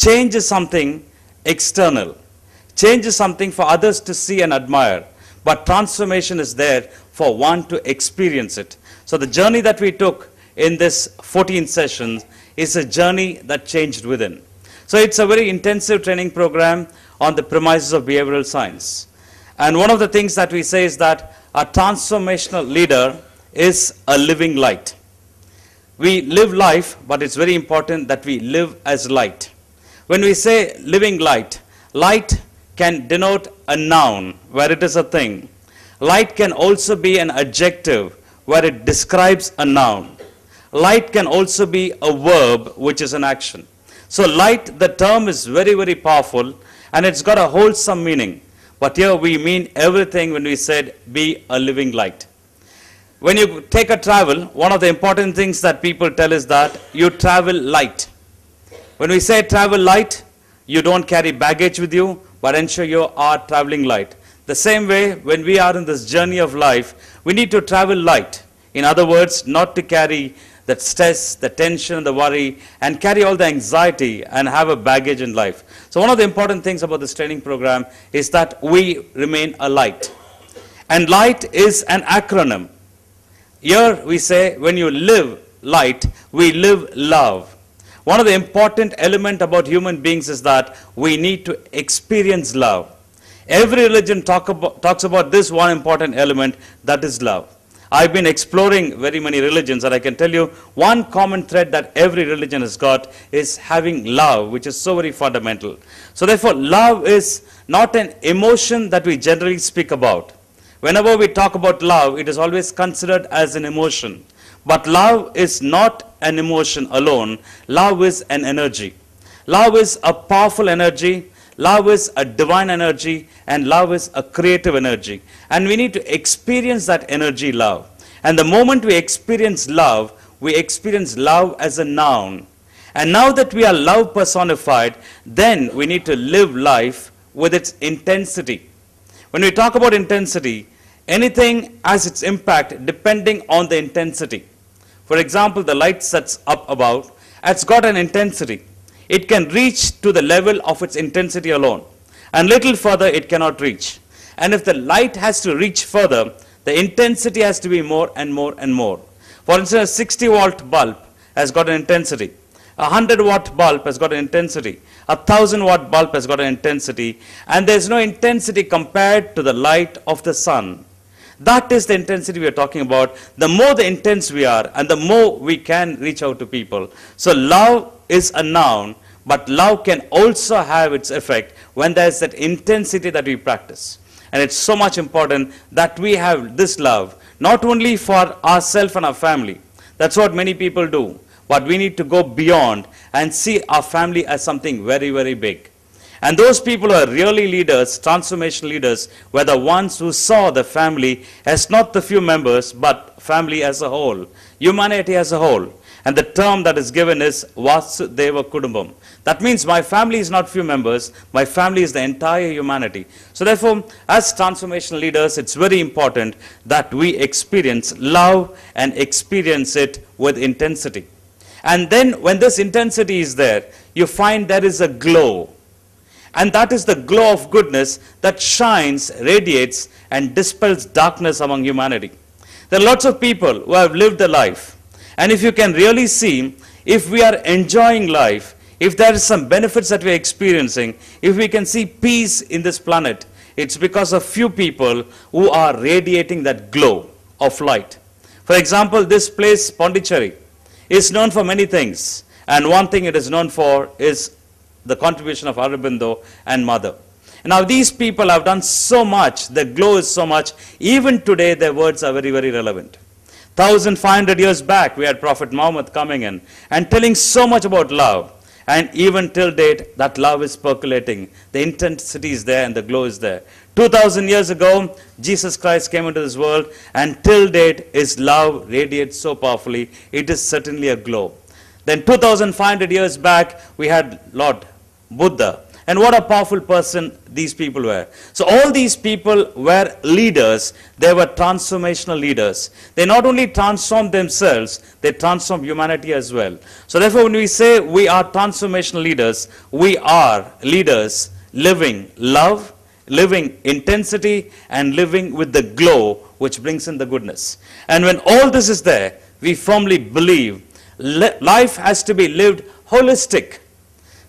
Change is something external. Change is something for others to see and admire. But transformation is there for one to experience it. So the journey that we took in this 14 sessions is a journey that changed within. So it's a very intensive training program on the premises of behavioral science. And one of the things that we say is that a transformational leader is a living light. We live life, but it's very important that we live as light. When we say living light, light can denote a noun where it is a thing. Light can also be an adjective where it describes a noun. Light can also be a verb which is an action. So light, the term is very, very powerful and it's got a wholesome meaning. But here we mean everything when we said be a living light. When you take a travel, one of the important things that people tell is that you travel light. When we say travel light, you don't carry baggage with you, but ensure you are traveling light. The same way, when we are in this journey of life, we need to travel light. In other words, not to carry the stress, the tension, the worry, and carry all the anxiety and have a baggage in life. So one of the important things about this training program is that we remain a light. And light is an acronym. Here we say, when you live light, we live love. One of the important elements about human beings is that we need to experience love. Every religion talks about this one important element, that is love. I've been exploring very many religions, and I can tell you one common thread that every religion has got is having love, which is so very fundamental. So therefore, love is not an emotion that we generally speak about. Whenever we talk about love, it is always considered as an emotion. But love is not an emotion alone. Love is an energy. Love is a powerful energy. Love is a divine energy. And love is a creative energy. And we need to experience that energy, love. And the moment we experience love as a noun. And now that we are love personified, then we need to live life with its intensity. When we talk about intensity, anything has its impact depending on the intensity. For example, the light that's up above, it's got an intensity. It can reach to the level of its intensity alone. And little further it cannot reach. And if the light has to reach further, the intensity has to be more and more and more. For instance, a 60-watt bulb has got an intensity. A 100-watt bulb has got an intensity. A 1,000-watt bulb has got an intensity. And there's no intensity compared to the light of the sun. That is the intensity we are talking about. The more the intense we are, and the more we can reach out to people. So love is a noun, but love can also have its effect when there's that intensity that we practice. And it's so much important that we have this love, not only for ourselves and our family. That's what many people do. But we need to go beyond and see our family as something very, very big. And those people who are really leaders, transformation leaders, were the ones who saw the family as not the few members, but family as a whole, humanity as a whole. And the term that is given is Vasudeva Kudumbam. That means my family is not few members, my family is the entire humanity. So therefore, as transformational leaders, it's very important that we experience love and experience it with intensity. And then when this intensity is there, you find there is a glow. And that is the glow of goodness that shines, radiates, and dispels darkness among humanity. There are lots of people who have lived a life. And if you can really see, if we are enjoying life, if there are some benefits that we are experiencing, if we can see peace in this planet, it's because of few people who are radiating that glow of light. For example, this place, Pondicherry, is known for many things. And one thing it is known for is the contribution of Aurobindo and Mother. And now these people have done so much, their glow is so much, even today their words are very, very relevant. 1,500 years back, we had Prophet Muhammad coming in and telling so much about love. And even till date, that love is percolating. The intensity is there and the glow is there. 2,000 years ago, Jesus Christ came into this world, and till date, his love radiates so powerfully. It is certainly a glow. Then 2,500 years back, we had Lord Buddha. And what a powerful person these people were. So all these people were leaders. They were transformational leaders. They not only transformed themselves, they transformed humanity as well. So therefore, when we say we are transformational leaders, we are leaders living love, living intensity, and living with the glow which brings in the goodness. And when all this is there, we firmly believe life has to be lived holistic.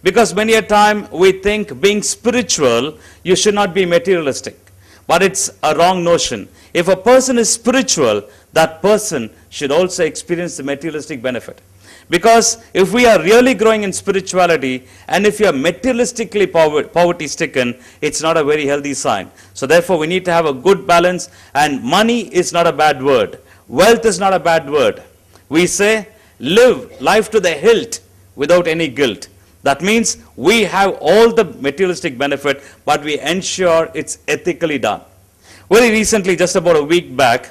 Because many a time we think being spiritual, you should not be materialistic. But it's a wrong notion. If a person is spiritual, that person should also experience the materialistic benefit. Because if we are really growing in spirituality, and if you are materialistically poverty stricken, it's not a very healthy sign. So therefore we need to have a good balance, and money is not a bad word. Wealth is not a bad word. We say, live life to the hilt without any guilt. That means we have all the materialistic benefit, but we ensure it's ethically done. Very recently, just about a week back,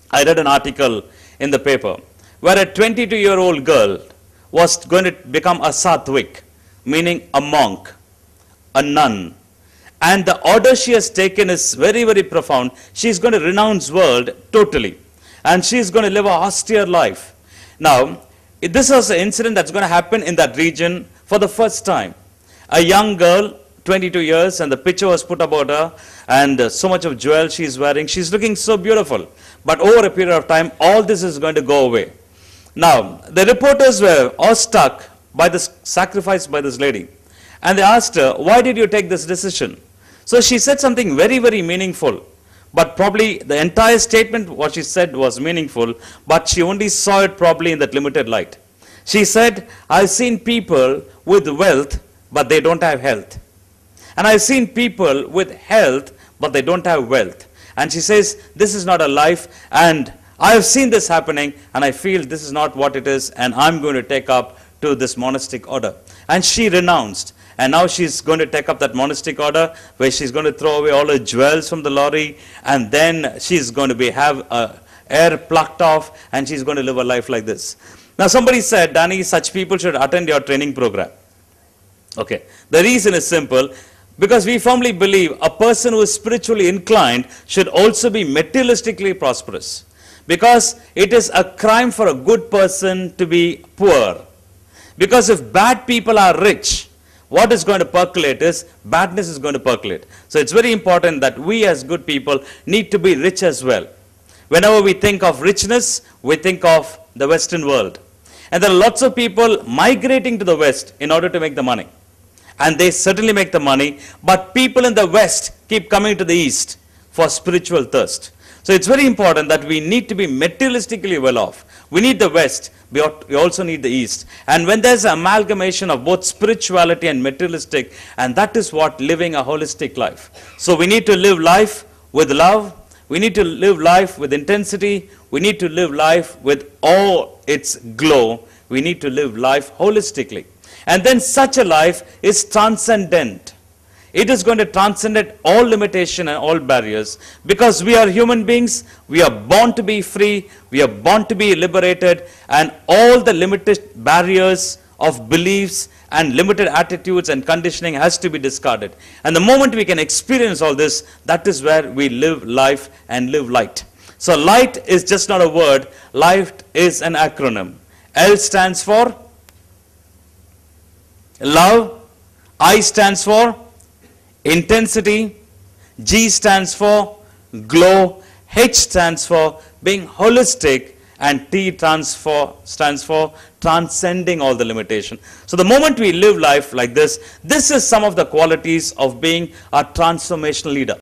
I read an article in the paper where a 22-year-old girl was going to become a satvik, meaning a monk, a nun. And the order she has taken is very, very profound. She's going to renounce world totally. And she's going to live a austere life. Now, this was an incident that's going to happen in that region for the first time. A young girl, 22 years, and the picture was put about her, and so much of jewels she's wearing. She's looking so beautiful. But over a period of time, all this is going to go away. Now, the reporters were awestruck by this sacrifice by this lady. And they asked her, why did you take this decision? So she said something very, very meaningful. But probably the entire statement, what she said was meaningful, but she only saw it probably in that limited light. She said, I've seen people with wealth, but they don't have health. And I've seen people with health, but they don't have wealth. And she says, this is not a life, and I have seen this happening, and I feel this is not what it is, and I'm going to take up to this monastic order. And she renounced. And now she's going to take up that monastic order where she's going to throw away all her jewels from the lorry, and then she's going to have air plucked off, and she's going to live a life like this. Now somebody said, Danny, such people should attend your training program. Okay. The reason is simple. Because we firmly believe a person who is spiritually inclined should also be materialistically prosperous. Because it is a crime for a good person to be poor. Because if bad people are rich, what is going to percolate is badness is going to percolate. So it's very important that we as good people need to be rich as well. Whenever we think of richness, we think of the Western world. And there are lots of people migrating to the West in order to make the money. And they certainly make the money, but people in the West keep coming to the East for spiritual thirst. So it's very important that we need to be materialistically well off. We need the West, we also need the East. And when there's an amalgamation of both spirituality and materialistic, and that is what living a holistic life. So we need to live life with love, we need to live life with intensity, we need to live life with all its glow, we need to live life holistically. And then such a life is transcendent. It is going to transcend all limitation and all barriers, because we are human beings, we are born to be free, we are born to be liberated, and all the limited barriers of beliefs and limited attitudes and conditioning has to be discarded. And the moment we can experience all this, that is where we live life and live light. So light is just not a word, light is an acronym. L stands for love, I stands for intensity, G stands for glow, H stands for being holistic, and T stands for transcending all the limitation. So the moment we live life like this is some of the qualities of being a transformational leader.